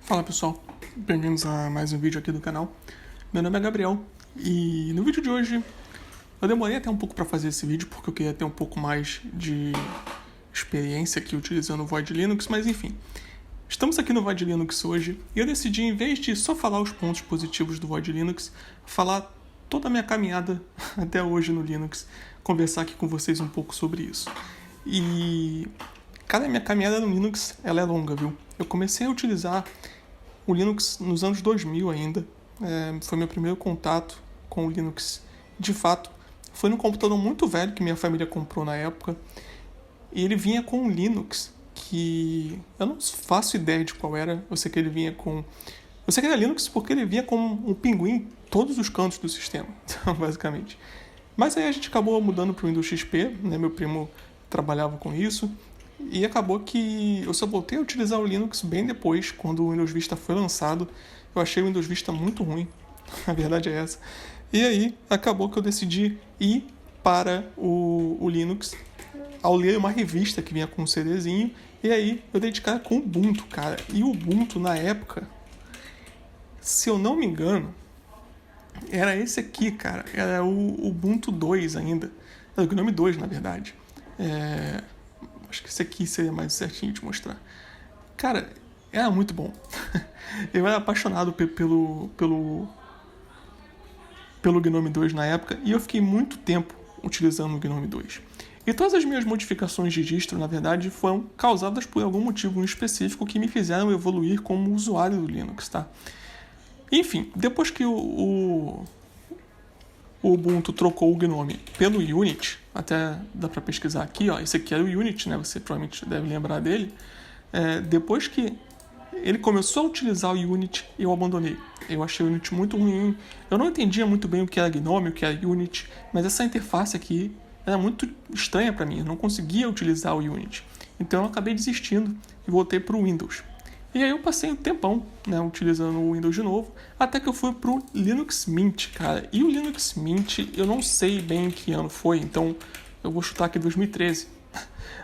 Fala pessoal, bem-vindos a mais um vídeo aqui do canal. Meu nome é Gabriel e no vídeo de hoje eu demorei até um pouco para fazer esse vídeo porque eu queria ter um pouco mais de experiência aqui utilizando o Void Linux, mas enfim. Estamos aqui no Void Linux hoje e eu decidi, em vez de só falar os pontos positivos do Void Linux, falar toda a minha caminhada até hoje no Linux, conversar aqui com vocês um pouco sobre isso. E cara, minha caminhada no Linux ela é longa, viu? Eu comecei a utilizar o Linux nos anos 2000 ainda. Foi meu primeiro contato com o Linux. De fato, foi num computador muito velho que minha família comprou na época. E ele vinha com um Linux que eu não faço ideia de qual era. Eu sei que ele vinha com... Eu sei que era Linux porque ele vinha com um pinguim em todos os cantos do sistema, basicamente. Mas aí a gente acabou mudando para o Windows XP, né? Meu primo trabalhava com isso. E acabou que eu só voltei a utilizar o Linux bem depois, quando o Windows Vista foi lançado. Eu achei o Windows Vista muito ruim, a verdade é essa. E aí acabou que eu decidi ir para o Linux ao ler uma revista que vinha com um CDzinho. E aí eu dei de cara com o Ubuntu, cara. E o Ubuntu na época, se eu não me engano, era esse aqui, cara. Era o Ubuntu 2 ainda. Era o GNOME 2, na verdade. Acho que esse aqui seria mais certinho de mostrar. Cara, era muito bom. Eu era apaixonado pelo GNOME 2 na época e eu fiquei muito tempo utilizando o GNOME 2. E todas as minhas modificações de distro, na verdade, foram causadas por algum motivo específico que me fizeram evoluir como usuário do Linux, tá? Enfim, depois que o Ubuntu trocou o GNOME pelo Unity, até dá para pesquisar aqui, ó, esse aqui era o Unity, né? Você provavelmente deve lembrar dele. Depois que ele começou a utilizar o Unity, eu abandonei. Eu achei o Unity muito ruim. Eu não entendia muito bem o que era GNOME, o que era Unity, mas essa interface aqui era muito estranha para mim. Eu não conseguia utilizar o Unity. Então eu acabei desistindo e voltei para o Windows. E aí eu passei um tempão, né, utilizando o Windows de novo, até que eu fui pro Linux Mint, cara. E o Linux Mint, eu não sei bem que ano foi, então eu vou chutar aqui 2013.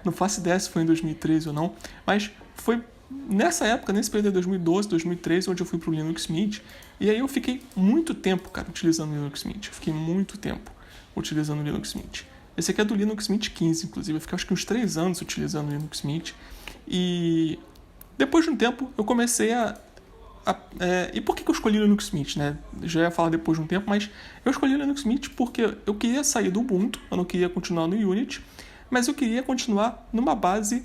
Não faço ideia se foi em 2013 ou não, mas foi nessa época, nesse período de 2012, 2013, onde eu fui pro Linux Mint. E aí eu fiquei muito tempo, cara, utilizando o Linux Mint. Eu fiquei muito tempo utilizando o Linux Mint. Esse aqui é do Linux Mint 15, inclusive. Eu fiquei acho que uns 3 anos utilizando o Linux Mint. E depois de um tempo, eu comecei e por que eu escolhi o Linux Mint, né? Já ia falar depois de um tempo, mas eu escolhi o Linux Mint porque eu queria sair do Ubuntu, eu não queria continuar no Unity, mas eu queria continuar numa base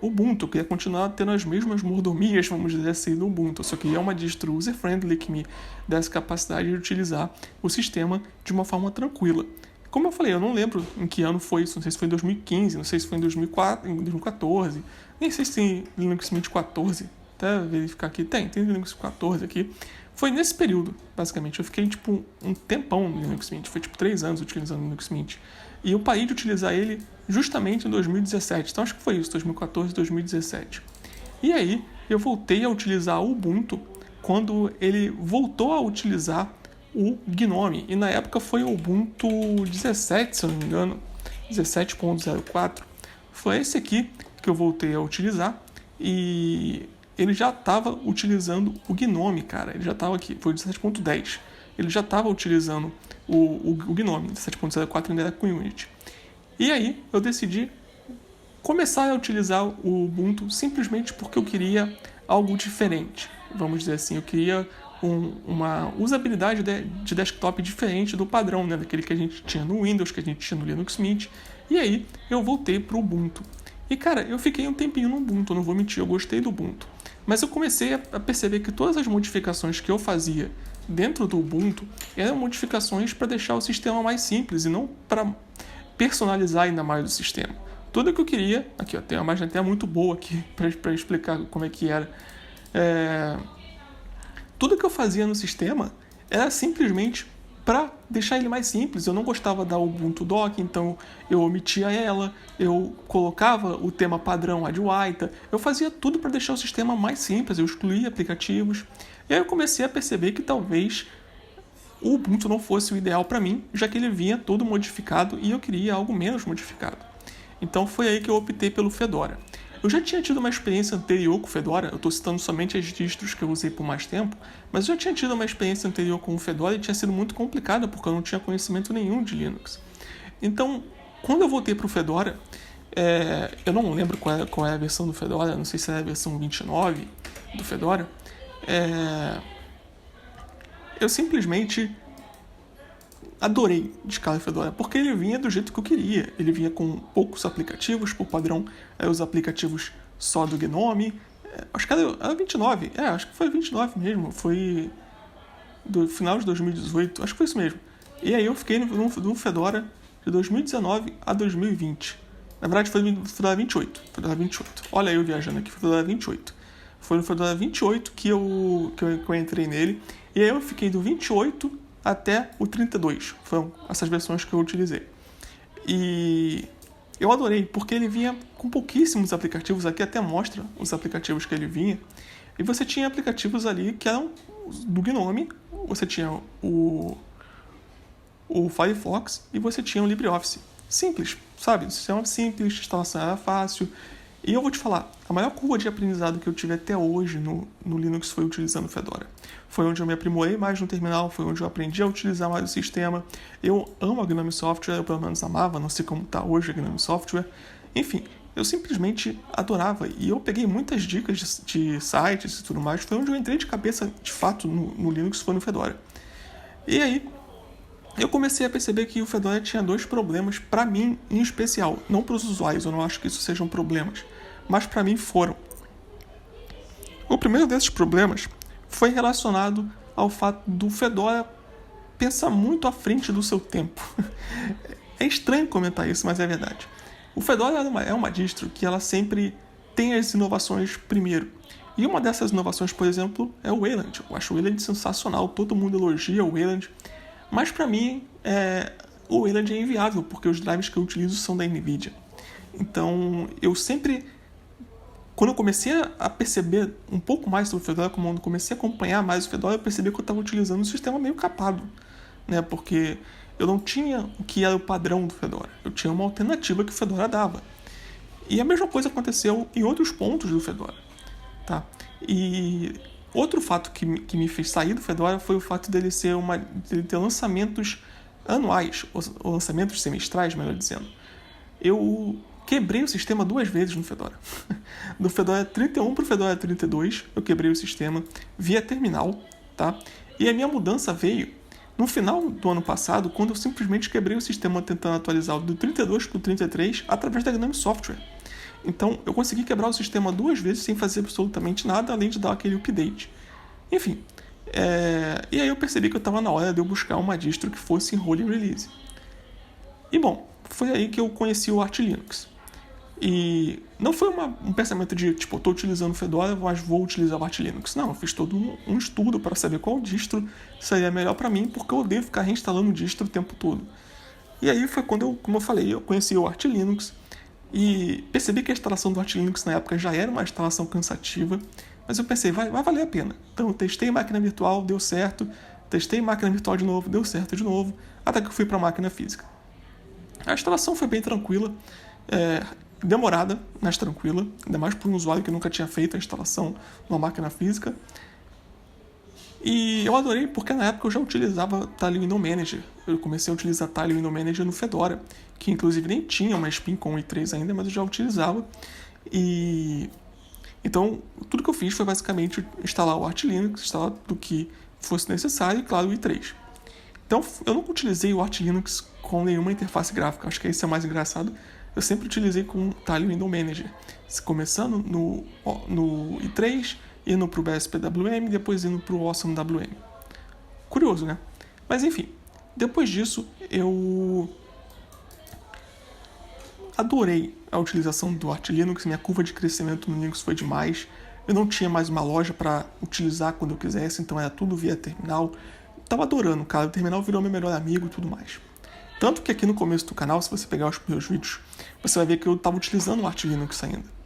Ubuntu, eu queria continuar tendo as mesmas mordomias, vamos dizer assim, do Ubuntu. Eu só queria uma distro user-friendly que me desse capacidade de utilizar o sistema de uma forma tranquila. Como eu falei, eu não lembro em que ano foi isso, não sei se foi em 2015, não sei se foi em 2004, em 2014, nem sei se tem Linux Mint 14, até verificar aqui, tem Linux 14 aqui. Foi nesse período, basicamente, eu fiquei tipo um tempão no Linux Mint, foi tipo 3 anos utilizando o Linux Mint. E eu parei de utilizar ele justamente em 2017, então acho que foi isso, 2014, 2017. E aí eu voltei a utilizar o Ubuntu quando ele voltou a utilizar o GNOME, e na época foi o Ubuntu 17, se eu não me engano, 17.04. Foi esse aqui que eu voltei a utilizar e ele já estava utilizando o GNOME, cara. Ele já estava aqui, foi o 17.10. Ele já estava utilizando o GNOME, 17.04 ainda era com Unity. E aí eu decidi começar a utilizar o Ubuntu simplesmente porque eu queria algo diferente. Vamos dizer assim, eu queria uma usabilidade de desktop diferente do padrão, né, daquele que a gente tinha no Windows, que a gente tinha no Linux Mint. E aí eu voltei para o Ubuntu. E cara, eu fiquei um tempinho no Ubuntu, não vou mentir, eu gostei do Ubuntu. Mas eu comecei a perceber que todas as modificações que eu fazia dentro do Ubuntu eram modificações para deixar o sistema mais simples e não para personalizar ainda mais o sistema. Tudo que eu queria, aqui ó, tem uma imagem até muito boa aqui para explicar como é que era. Tudo que eu fazia no sistema era simplesmente para deixar ele mais simples. Eu não gostava da Ubuntu Dock, então eu omitia ela, eu colocava o tema padrão Adwaita, eu fazia tudo para deixar o sistema mais simples, eu excluía aplicativos. E aí eu comecei a perceber que talvez o Ubuntu não fosse o ideal para mim, já que ele vinha todo modificado e eu queria algo menos modificado. Então foi aí que eu optei pelo Fedora. Eu já tinha tido uma experiência anterior com o Fedora, eu estou citando somente as distros que eu usei por mais tempo, mas eu já tinha tido uma experiência anterior com o Fedora e tinha sido muito complicada porque eu não tinha conhecimento nenhum de Linux. Então, quando eu voltei para o Fedora, eu não lembro qual é a versão do Fedora, não sei se é a versão 29 do Fedora, eu simplesmente adorei descarregar o Fedora, porque ele vinha do jeito que eu queria. Ele vinha com poucos aplicativos, por padrão, os aplicativos só do Gnome. Acho que era 29, acho que foi 29 mesmo, foi do final de 2018, acho que foi isso mesmo. E aí eu fiquei no Fedora de 2019 a 2020. Na verdade foi no Fedora 28, Olha eu viajando aqui, Fedora 28. Foi no Fedora 28 que eu entrei nele, e aí eu fiquei do 28 até o 32, foram essas versões que eu utilizei. E eu adorei, porque ele vinha com pouquíssimos aplicativos, aqui até mostra os aplicativos que ele vinha, e você tinha aplicativos ali que eram do Gnome, você tinha o Firefox e você tinha o LibreOffice. Simples, sabe? O sistema simples, a instalação era fácil. E eu vou te falar, a maior curva de aprendizado que eu tive até hoje no Linux foi utilizando o Fedora. Foi onde eu me aprimorei mais no terminal, foi onde eu aprendi a utilizar mais o sistema. Eu amo a Gnome Software, eu pelo menos amava, não sei como está hoje a Gnome Software. Enfim, eu simplesmente adorava. E eu peguei muitas dicas de sites e tudo mais. Foi onde eu entrei de cabeça, de fato, no Linux, foi no Fedora. E aí, eu comecei a perceber que o Fedora tinha dois problemas, para mim em especial. Não para os usuários, eu não acho que isso sejam problemas, mas para mim foram. O primeiro desses problemas foi relacionado ao fato do Fedora pensar muito à frente do seu tempo. É estranho comentar isso, mas é verdade. O Fedora é uma distro que ela sempre tem as inovações primeiro. E uma dessas inovações, por exemplo, é o Wayland. Eu acho o Wayland sensacional, todo mundo elogia o Wayland. Mas para mim, o Wayland é inviável, porque os drivers que eu utilizo são da NVIDIA. Então, eu sempre, quando eu comecei a perceber um pouco mais sobre o Fedora, quando eu comecei a acompanhar mais o Fedora, eu percebi que eu estava utilizando um sistema meio capado, né? Porque eu não tinha o que era o padrão do Fedora. Eu tinha uma alternativa que o Fedora dava. E a mesma coisa aconteceu em outros pontos do Fedora, tá? E outro fato que me fez sair do Fedora foi o fato dele ter lançamentos anuais, ou lançamentos semestrais, melhor dizendo. Eu quebrei o sistema 2 vezes no Fedora. Do Fedora 31 para o Fedora 32, eu quebrei o sistema via terminal, tá? E a minha mudança veio no final do ano passado, quando eu simplesmente quebrei o sistema tentando atualizar do 32 para o 33 através da Gnome Software. Então, eu consegui quebrar o sistema 2 vezes sem fazer absolutamente nada, além de dar aquele update. Enfim, e aí eu percebi que eu estava na hora de eu buscar uma distro que fosse em Holy Release. E bom, foi aí que eu conheci o Arch Linux. E não foi um pensamento de, tipo, eu estou utilizando o Fedora, mas vou utilizar o Arch Linux. Não, eu fiz todo um estudo para saber qual distro seria melhor para mim, porque eu odeio ficar reinstalando distro o tempo todo. E aí foi quando como eu falei, eu conheci o Arch Linux, e percebi que a instalação do Arch Linux na época já era uma instalação cansativa, mas eu pensei, vai valer a pena. Então eu testei máquina virtual, deu certo, testei máquina virtual de novo, deu certo de novo, até que eu fui para a máquina física. A instalação foi bem tranquila, demorada, mas tranquila, ainda mais para um usuário que nunca tinha feito a instalação numa máquina física. E eu adorei porque na época eu já utilizava Tileo Window Manager. Eu comecei a utilizar Tileo Window Manager no Fedora, que inclusive nem tinha uma spin com o i3 ainda, mas eu já utilizava. E então tudo que eu fiz foi basicamente instalar o Arch Linux, instalar do que fosse necessário e, claro, o i3. Então eu nunca utilizei o Arch Linux com nenhuma interface gráfica, acho que esse é o mais engraçado. Eu sempre utilizei com o Tileo Window Manager, começando no i3, indo para o BSPWM, depois indo para o AwesomeWM. Curioso, né? Mas enfim, depois disso eu adorei a utilização do Arch Linux, minha curva de crescimento no Linux foi demais. Eu não tinha mais uma loja para utilizar quando eu quisesse, então era tudo via terminal. Tava adorando, cara, o terminal virou meu melhor amigo e tudo mais. Tanto que aqui no começo do canal, se você pegar os meus vídeos, você vai ver que eu estava utilizando o Arch Linux ainda.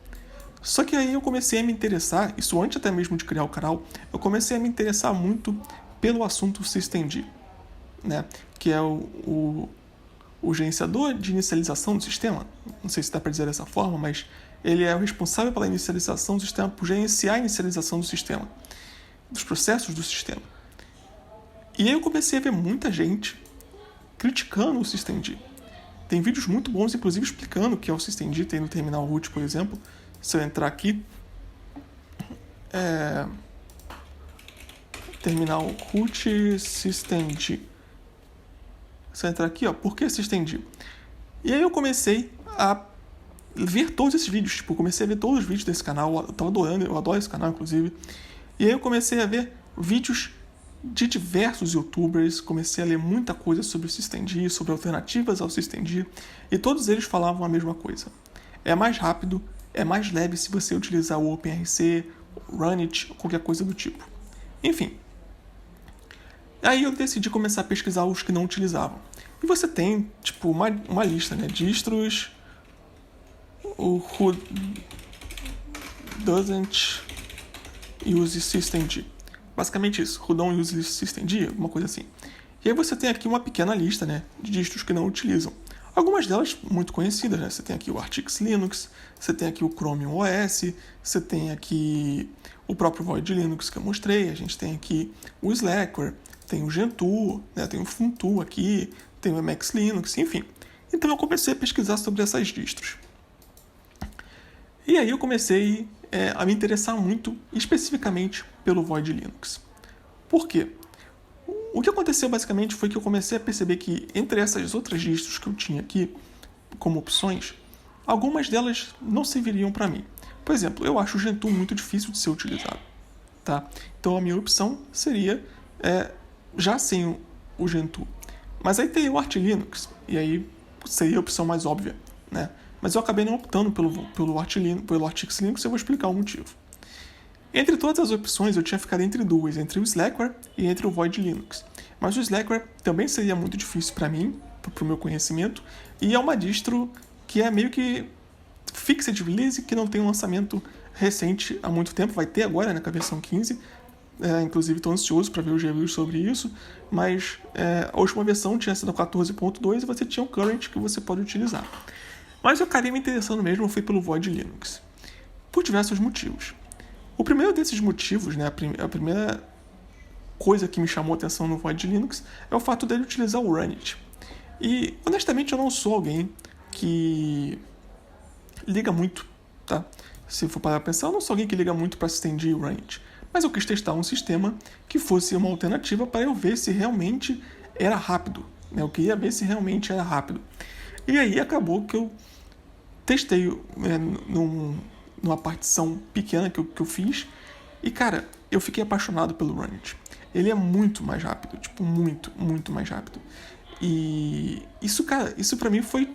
Só que aí eu comecei a me interessar, isso antes até mesmo de criar o canal, eu comecei a me interessar muito pelo assunto systemd, né? Que é o gerenciador de inicialização do sistema. Não sei se dá para dizer dessa forma, mas ele é o responsável pela inicialização do sistema, por gerenciar a inicialização do sistema, dos processos do sistema. E aí eu comecei a ver muita gente criticando o systemd. Tem vídeos muito bons, inclusive, explicando o que é o systemd. Tem no terminal root, por exemplo. Se eu entrar aqui, terminal root systemd. Se eu entrar aqui, por que systemd? E aí eu comecei a ver todos esses vídeos. Tipo, eu comecei a ver todos os vídeos desse canal. Eu tava adorando, eu adoro esse canal, inclusive. E aí eu comecei a ver vídeos de diversos youtubers, comecei a ler muita coisa sobre o systemd, sobre alternativas ao systemd, e todos eles falavam a mesma coisa. É mais rápido, é mais leve se você utilizar o OpenRC, Runit, ou qualquer coisa do tipo. Enfim. Aí eu decidi começar a pesquisar os que não utilizavam. E você tem, tipo, uma lista, né? Distros, o who doesn't use systemd. Basicamente isso, who don't use systemd, alguma coisa assim. E aí você tem aqui uma pequena lista, né, de distros que não utilizam. Algumas delas muito conhecidas, né? Você tem aqui o Artix Linux, você tem aqui o Chromium OS, você tem aqui o próprio Void Linux que eu mostrei, a gente tem aqui o Slackware, tem o Gentoo, né? Tem o Funtoo aqui, tem o Emacs Linux, enfim. Então eu comecei a pesquisar sobre essas distros. E aí eu comecei a me interessar muito, especificamente, pelo Void Linux. Por quê? O que aconteceu basicamente foi que eu comecei a perceber que entre essas outras distros que eu tinha aqui como opções, algumas delas não serviriam para mim. Por exemplo, eu acho o Gentoo muito difícil de ser utilizado. Tá? Então a minha opção seria já sem o Gentoo. Mas aí tem o Arch Linux, e aí seria a opção mais óbvia, né? Mas eu acabei não optando pelo Artix Linux, e eu vou explicar o motivo. Entre todas as opções, eu tinha ficado entre duas, entre o Slackware e entre o Void Linux. Mas o Slackware também seria muito difícil para mim, para o meu conhecimento, e é uma distro que é meio que fixed release, que não tem um lançamento recente há muito tempo, vai ter agora, né, com a versão 15, inclusive estou ansioso para ver os reviews sobre isso, mas a última versão tinha sido a 14.2 e você tinha o Current que você pode utilizar. Mas eu acabei me interessando mesmo foi pelo Void Linux, por diversos motivos. O primeiro desses motivos, né, a primeira coisa que me chamou a atenção no Void Linux é o fato dele utilizar o Runit. E, honestamente, eu não sou alguém que liga muito, tá? Se for parar pra pensar, eu não sou alguém que liga muito para systemd e Runit. Mas eu quis testar um sistema que fosse uma alternativa para eu ver se realmente era rápido. Né? Eu queria ver se realmente era rápido. E aí acabou que eu testei numa partição pequena que eu fiz. E, cara, eu fiquei apaixonado pelo Runit. Ele é muito mais rápido. Tipo, muito, muito mais rápido. E isso, cara, isso pra mim foi...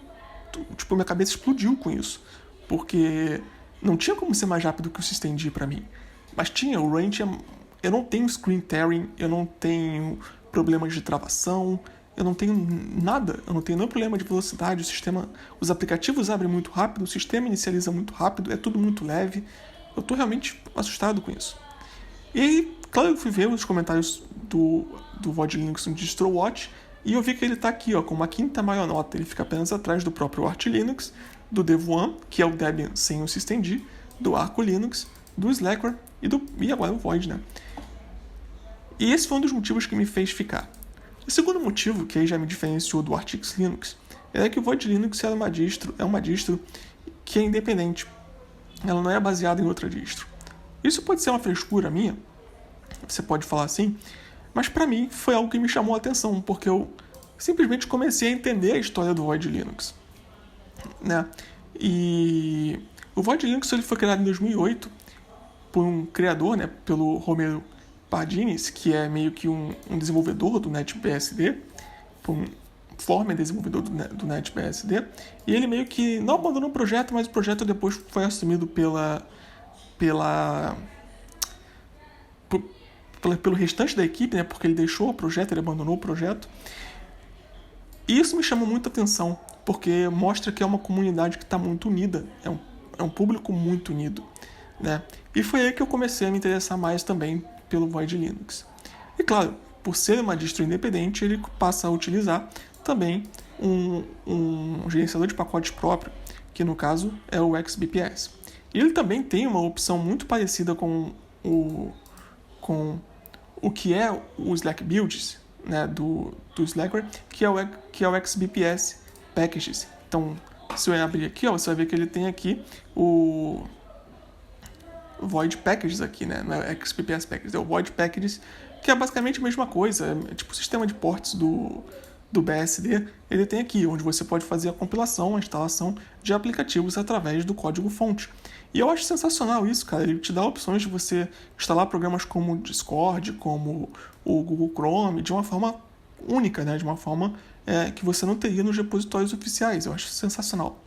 Tipo, minha cabeça explodiu com isso. Porque não tinha como ser mais rápido que o systemd pra mim. Mas tinha, o Runit... Eu não tenho screen tearing, eu não tenho problemas de travação... Eu não tenho nada, eu não tenho nenhum problema de velocidade, o sistema, os aplicativos abrem muito rápido, o sistema inicializa muito rápido, é tudo muito leve. Eu tô realmente assustado com isso. E aí, claro, eu fui ver os comentários do Void Linux no DistroWatch e eu vi que ele tá aqui, ó, com uma quinta maior nota. Ele fica apenas atrás do próprio Arch Linux, do Devuan, que é o Debian sem o systemd, do Arco Linux, do Slackware e agora o Void, né? E esse foi um dos motivos que me fez ficar. O segundo motivo, que aí já me diferenciou do Artix Linux, é que o Void Linux é uma distro que é independente. Ela não é baseada em outra distro. Isso pode ser uma frescura minha, você pode falar assim, mas para mim foi algo que me chamou a atenção, porque eu simplesmente comecei a entender a história do Void Linux. Né? E o Void Linux ele foi criado em 2008 por um criador, né, pelo Romero Pardines, que é meio que um desenvolvedor do NetBSD, um former desenvolvedor do NetBSD, e ele meio que não abandonou o projeto, mas o projeto depois foi assumido pelo restante da equipe, né, porque ele deixou o projeto, ele abandonou o projeto. E isso me chamou muita atenção, porque mostra que é uma comunidade que está muito unida, é um público muito unido. Né? E foi aí que eu comecei a me interessar mais também pelo Void Linux. E claro, por ser uma distro independente, ele passa a utilizar também um gerenciador de pacotes próprio, que no caso é o XBPS. E ele também tem uma opção muito parecida com o que é o Slack Builds, né, do Slackware, que é o XBPS Packages. Então, se eu abrir aqui, você vai ver que ele tem aqui o Void Packages aqui, né? Não é XBPS Packages, é o Void Packages, que é basicamente a mesma coisa, é tipo o sistema de ports do BSD, ele tem aqui, onde você pode fazer a compilação, a instalação de aplicativos através do código-fonte. E eu acho sensacional isso, cara. Ele te dá opções de você instalar programas como o Discord, como o Google Chrome, de uma forma única, né? De uma forma que você não teria nos repositórios oficiais. Eu acho sensacional.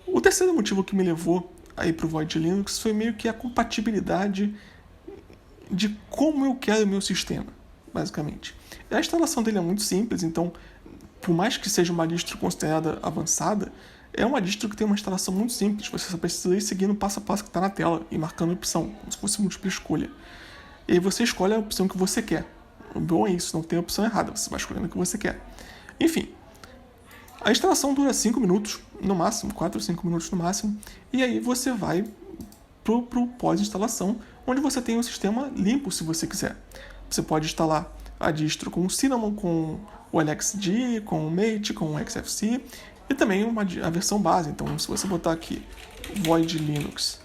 O terceiro motivo que me levou aí para o Void Linux foi meio que a compatibilidade de como eu quero o meu sistema, basicamente. A instalação dele é muito simples, então, por mais que seja uma distro considerada avançada, é uma distro que tem uma instalação muito simples. Você só precisa ir seguindo o passo a passo que está na tela e marcando a opção, como se fosse múltipla escolha. E aí você escolhe a opção que você quer. O bom é isso, não tem opção errada, você vai escolhendo o que você quer. Enfim, a instalação dura 5 minutos no máximo, 4 ou 5 minutos no máximo, e aí você vai pro pós-instalação, onde você tem o sistema limpo se você quiser. Você pode instalar a distro com o Cinnamon, com o LXD, com o Mate, com o XFC, e também a versão base. Então, se você botar aqui Void Linux,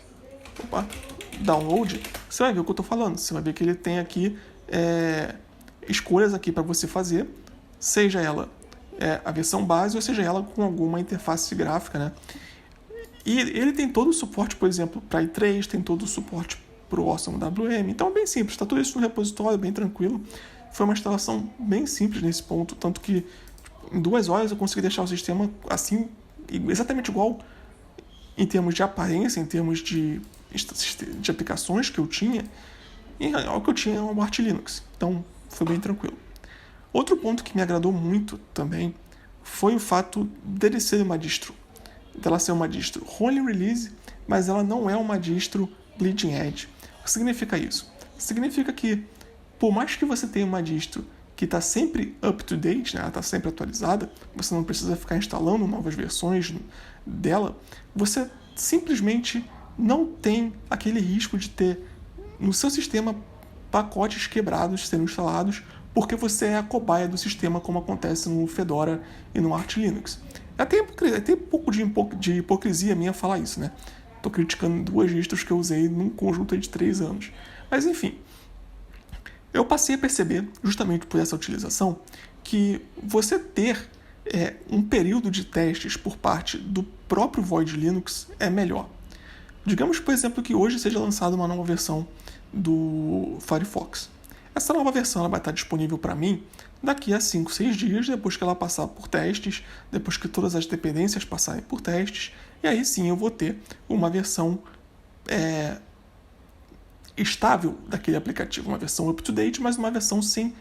download, você vai ver o que eu estou falando. Você vai ver que ele tem aqui escolhas aqui para você fazer, seja ela a versão base ou seja ela com alguma interface gráfica, né? E ele tem todo o suporte, por exemplo, para i3, tem todo o suporte para o Awesome WM. Então é bem simples, está tudo isso no repositório, bem tranquilo. Foi uma instalação bem simples nesse ponto, tanto que em 2 horas eu consegui deixar o sistema assim, exatamente igual em termos de aparência, em termos de aplicações que eu tinha, e ao que eu tinha no Arch Linux. Então foi bem tranquilo. Outro ponto que me agradou muito também foi o fato dele ser uma distro. Dela ser uma distro rolling release, mas ela não é uma distro bleeding edge. O que significa isso? Significa que, por mais que você tenha uma distro que está sempre up to date, né, ela está sempre atualizada, você não precisa ficar instalando novas versões dela, você simplesmente não tem aquele risco de ter no seu sistema pacotes quebrados sendo instalados porque você é a cobaia do sistema, como acontece no Fedora e no Arch Linux. É até um pouco de hipocrisia minha falar isso, né? Estou criticando 2 distros que eu usei num conjunto de 3 anos. Mas enfim, eu passei a perceber, justamente por essa utilização, que você ter um período de testes por parte do próprio Void Linux é melhor. Digamos, por exemplo, que hoje seja lançada uma nova versão do Firefox. Essa nova versão ela vai estar disponível para mim daqui a 5, 6 dias, depois que ela passar por testes, depois que todas as dependências passarem por testes, e aí sim eu vou ter uma versão estável daquele aplicativo, uma versão up-to-date, mas uma versão sem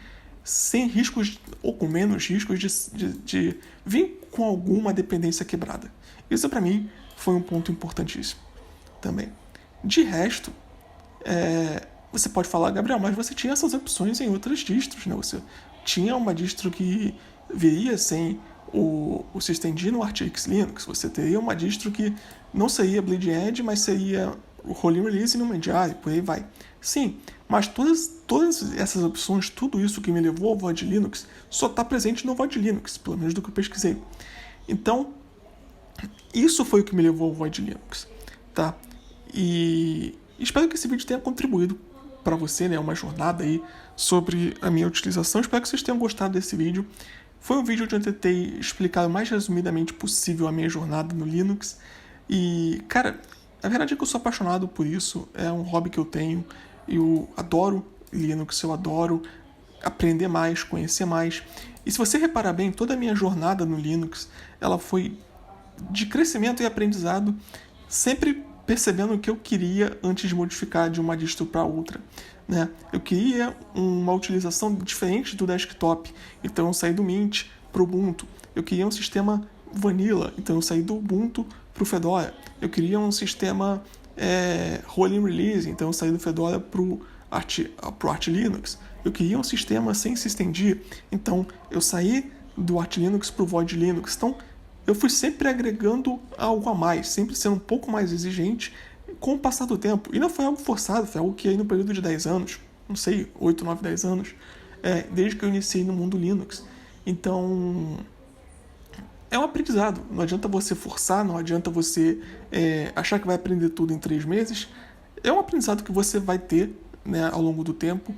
riscos ou com menos riscos de vir com alguma dependência quebrada. Isso para mim foi um ponto importantíssimo também. De resto, você pode falar, Gabriel, mas você tinha essas opções em outras distros, né? Você tinha uma distro que viria sem o systemd no ArcX Linux, você teria uma distro que não seria bleeding edge, mas seria o rolling release no Manjaro, por aí vai. Sim, mas todas essas opções, tudo isso que me levou ao Void Linux, só está presente no Void Linux, pelo menos do que eu pesquisei. Então, isso foi o que me levou ao Void Linux, tá? E espero que esse vídeo tenha contribuído para você, né, uma jornada aí sobre a minha utilização. Espero que vocês tenham gostado desse vídeo. Foi um vídeo onde eu tentei explicar o mais resumidamente possível a minha jornada no Linux. E, cara, a verdade é que eu sou apaixonado por isso. É um hobby que eu tenho. Eu adoro Linux, eu adoro aprender mais, conhecer mais. E se você reparar bem, toda a minha jornada no Linux, ela foi de crescimento e aprendizado, sempre percebendo o que eu queria antes de modificar de uma distro para outra, né? Eu queria uma utilização diferente do desktop, então eu saí do Mint para o Ubuntu. Eu queria um sistema vanilla, então eu saí do Ubuntu para o Fedora. Eu queria um sistema rolling release, então eu saí do Fedora para o Arch Linux. Eu queria um sistema sem systemd, então eu saí do Arch Linux para o Void Linux. Então, eu fui sempre agregando algo a mais, sempre sendo um pouco mais exigente com o passar do tempo. E não foi algo forçado, foi algo que aí no período de 10 anos, não sei, 8, 9, 10 anos, desde que eu iniciei no mundo Linux. Então, é um aprendizado. Não adianta você forçar, não adianta você achar que vai aprender tudo em 3 meses. É um aprendizado que você vai ter, né, ao longo do tempo.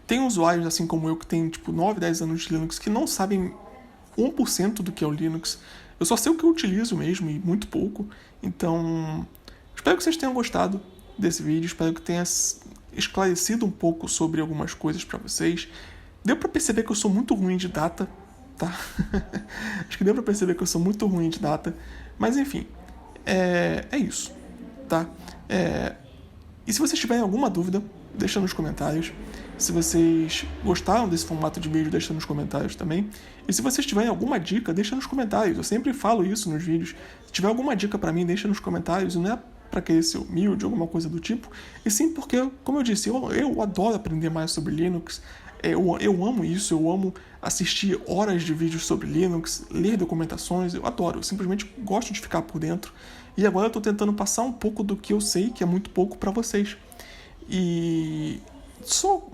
Tem usuários, assim como eu, que tem tipo 9, 10 anos de Linux, que não sabem 1% do que é o Linux. Eu só sei o que eu utilizo mesmo, e muito pouco. Então, espero que vocês tenham gostado desse vídeo. Espero que tenha esclarecido um pouco sobre algumas coisas para vocês. Deu para perceber que eu sou muito ruim de data, tá? Acho que deu pra perceber que eu sou muito ruim de data. Mas enfim, é isso, tá? E se vocês tiverem alguma dúvida, deixa nos comentários. Se vocês gostaram desse formato de vídeo, deixa nos comentários também. E se vocês tiverem alguma dica, deixa nos comentários. Eu sempre falo isso nos vídeos. Se tiver alguma dica pra mim, deixa nos comentários. E não é pra querer ser humilde, alguma coisa do tipo. E sim porque, como eu disse, eu adoro aprender mais sobre Linux. Eu amo isso, eu amo assistir horas de vídeos sobre Linux, ler documentações, eu adoro, eu simplesmente gosto de ficar por dentro. E agora eu estou tentando passar um pouco do que eu sei, que é muito pouco, para vocês. E só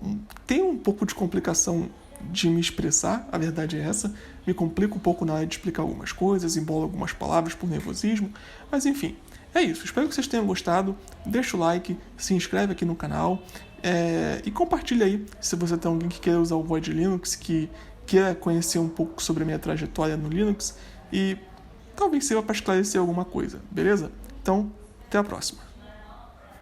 tem um pouco de complicação de me expressar, a verdade é essa. Me complica um pouco na hora de explicar algumas coisas, embolo algumas palavras por nervosismo, mas enfim, é isso. Espero que vocês tenham gostado. Deixa o like, se inscreve aqui no canal. E compartilha aí se você tem alguém que quer usar o Void Linux, que quer conhecer um pouco sobre a minha trajetória no Linux e talvez sirva para esclarecer alguma coisa, beleza? Então, até a próxima.